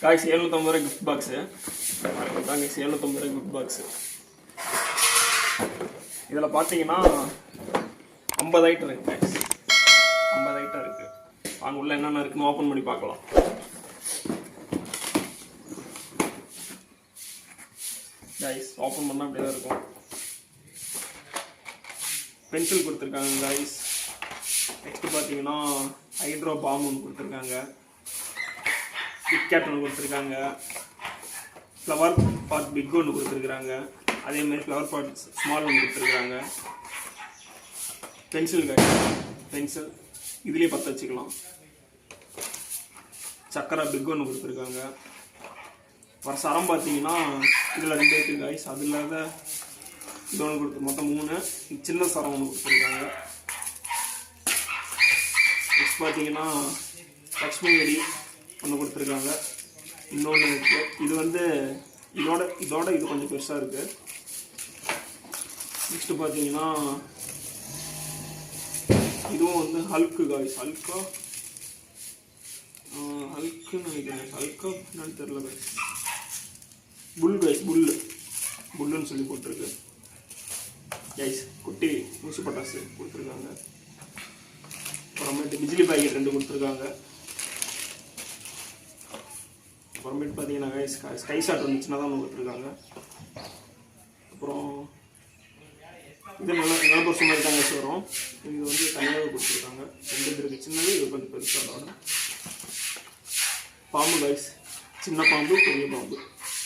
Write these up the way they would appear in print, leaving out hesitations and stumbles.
Guys 750 ரூபாய் gift box. Guys 750 ரூபாய் gift box. இதில் பார்த்தீங்கன்னா 50 ஐட்டம் இருக்குது காய்ஸ். 50 ஐட்டம் இருக்குது. அங்கே உள்ள என்னென்ன இருக்குன்னு ஓப்பன் பண்ணி பார்க்கலாம். காய்ஸ் ஓப்பன் பண்ணால் அப்படியே தான் இருக்கும். பென்சில் கொடுத்துருக்காங்க காய்ஸ். நெக்ஸ்ட்டு பார்த்தீங்கன்னா ஹைட்ரோ பாம் ஒன்று கொடுத்துருக்காங்க. கிட்கேட் ஒன்று கொடுத்துருக்காங்க. ஃப்ளவர் பாட் பிக் ஒன்று கொடுத்துருக்குறாங்க. அதேமாதிரி ஃப்ளவர் பாட் ஸ்மால் ஒன்று கொடுத்துருக்குறாங்க. பென்சில் காய்ஸ், பென்சில் இதுலேயே பற்ற வச்சுக்கலாம். சக்கரை பிக் ஒன்று கொடுத்துருக்காங்க. ஒரு சரம் பார்த்தீங்கன்னா இதில் 2 இருக்குது காய்ஸ். அது இல்லாத இது ஒன்று கொடுத்து மொத்தம் 3. சின்ன சரம் ஒன்று கொடுத்துருக்காங்க. நெக்ஸ்ட் பார்த்தீங்கன்னா லக்ஷ்மி வெடி ஒன்று கொடுத்துருக்காங்க. இன்னொன்று இருக்குது. இது வந்து இதோட இது கொஞ்சம் பெருசாக இருக்குது. நெக்ஸ்ட்டு பார்த்தீங்கன்னா இதுவும் வந்து ஹல்க்கு காய்ஸ். ஹல்க்குன்னு நினைக்கிறேன். ஹல்கா என்னன்னு தெரியல காய்ஸ். புல் காய்ஸ், புல்லுன்னு சொல்லி போட்டிருக்கு காய்ஸ். குட்டி ஊசி பட்டாசு கொடுத்துருக்காங்க. அப்புறமேட்டு பிஜிலி பாக்கெட் 2 கொடுத்துருக்காங்க. அப்புறமேட்டு பார்த்தீங்கன்னா காய்ஸ் ஸ்கை ஷாட் வந்து சின்னதாக ஒன்று கொடுத்துருக்காங்க. அப்புறம் இது நல்ல வருஷம் மாதிரி தான் காய்ஸ் வரும். இது வந்து தனியாக கொடுத்துருக்காங்க. 2 இருக்குது. சின்னது இது கொஞ்சம் பெருசாக. பாம்பு காய்ஸ், சின்ன பாம்பு பெரிய பாம்பு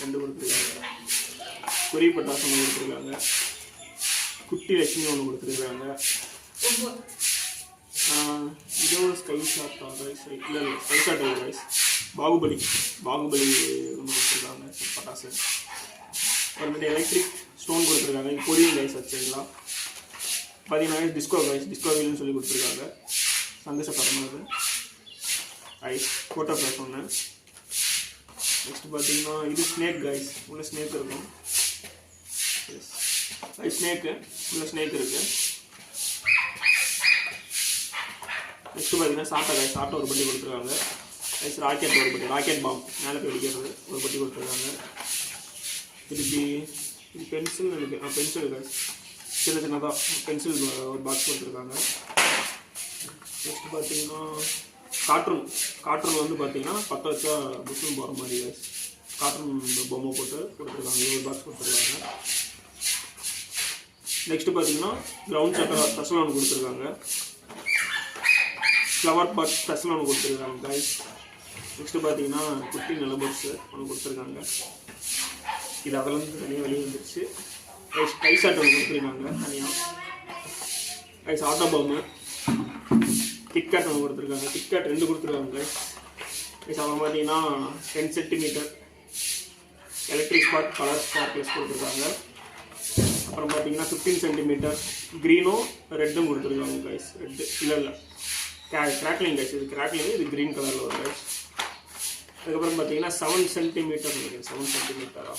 2 கொடுத்துருக்காங்க. கொரிய பட்டாசு ஒன்று கொடுத்துருக்காங்க. குட்டி லட்சுமி ஒன்று கொடுத்துருக்காங்க. இதோ ஸ்கை ஷாட் காய்ஸ். இல்லை ஸ்கை ஷாட் இல்லை காய்ஸ். பாகுபலி ஒன்று கொடுத்துருக்காங்க பட்டாசு. அப்புறமேட்டு எலக்ட்ரிக் ஸ்டோன் கொடுத்துருக்காங்க. இது கொரியன் காய்ஸ் வச்சுங்களா. பார்த்தீங்கன்னா டிஸ்கோ வீல்னு சொல்லி கொடுத்துருக்காங்க. சந்தோஷப்படமானது ஐஸ் ஃபோட்டோ ஃப்ளாஷ் ஒன்று. நெக்ஸ்ட் பார்த்தீங்கன்னா இது ஸ்னேக் காய்ஸ். உள்ள ஸ்னேக் இருக்கும். ஸ்னேக்கு உள்ள ஸ்னேக் இருக்குது. நெக்ஸ்ட் பார்த்தீங்கன்னா சாட்டா காய்ஸ். சாட்டை ஒரு பட்டி கொடுத்துருக்காங்க. நெக்ஸ்ட் ராக்கெட் ஒரு பட்டி, ராக்கெட் பாம் மேலே போய் வெடிக்கிறது ஒரு பட்டி கொடுத்துருக்காங்க. திருப்பி இது பென்சில் நினைக்கிறேன். பென்சில் காய்ஸ் சின்னதாக பென்சில் ஒரு பாக்ஸ் கொடுத்துருக்காங்க. நெக்ஸ்ட் பார்த்தீங்கன்னா கார்ட்டூன் வந்து பார்த்தீங்கன்னா பற்ற வச்சா புஷ்னு போகிற மாதிரி காய்ஸ். கார்ட்டூன் பொம்மை போட்டு கொடுத்துருக்காங்க. ஒரு பாக்ஸ் கொடுத்துருக்காங்க. நெக்ஸ்ட்டு பார்த்தீங்கன்னா கிரவுண்ட் சக்கரை ஸ்பெஷல் ஒன்று கொடுத்துருக்காங்க. ஃப்ளவர் பாட் ஸ்பெஷல் ஒன்று கொடுத்துருக்காங்க காய்ஸ். நெக்ஸ்ட்டு பார்த்தீங்கன்னா குட்டி நிலபர்ஸு ஒன்று கொடுத்துருக்காங்க. இது அதிலேருந்து தனியாக வெளியே வந்துருச்சு. கை ஷாட் ஒன்று கொடுத்துருக்காங்க தனியாக. கைஸ் ஆட்டோ பொம்மை கிட்கேட் ஒன்று கொடுத்துருக்காங்க. கிட்கேட் 2 கொடுத்துருக்காங்க கைஸ். அப்புறம் பார்த்தீங்கன்னா 10 centimetre electric spot colour sparkles கொடுத்துருக்காங்க. அப்புறம் பார்த்தீங்கன்னா 15 சென்டிமீட்டர் க்ரீனும் ரெட்டும் கொடுத்துருக்காங்க கைஸ். ரெட்டு இல்லை கிராக்லிங் கைஸ். இது கிராக்லிங், இது க்ரீன் கலரில் வரும் கைஸ். அதுக்கப்புறம் பார்த்தீங்கன்னா 7 சென்டிமீட்டர் நினைக்கிறேன். 7 சென்டிமீட்டரா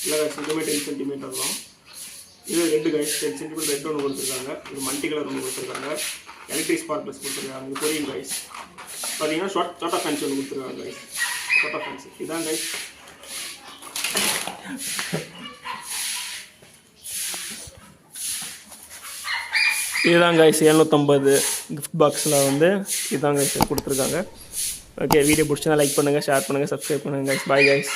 இல்லை கைஸ். இதுவுமே 10 சென்டிமீட்டர் தான். இது ரெட்டு கைஸ். 10 சென்டிமீட்டர் ரெட் ஒன்று கொடுத்துருக்காங்க. இது மல்டி கலர் ஒன்று கொடுத்துருக்காங்க. எலக்ட்ரிக் ஸ்பார்க்லெஸ் கொடுத்துருக்காங்க. இது கொரியன் கைஸ். பார்த்தீங்கன்னா ஷார்ட் ஃபேன்சி ஒன்று கொடுத்துருக்காங்க கைஸ். ஷார்ட் ஃபேன்சி இதுதான் கைஸ். இதுதான் கைஸ் 750 கிஃப்ட் பாக்ஸில் வந்து இதுதான் கைஸ் கொடுத்துருக்காங்க. ஓகே, வீடியோ பிடிச்சா லைக் பண்ணுங்கள், ஷேர் பண்ணுங்கள், சப்ஸ்கிரைப் பண்ணுங்கள் கைஸ். Bye guys.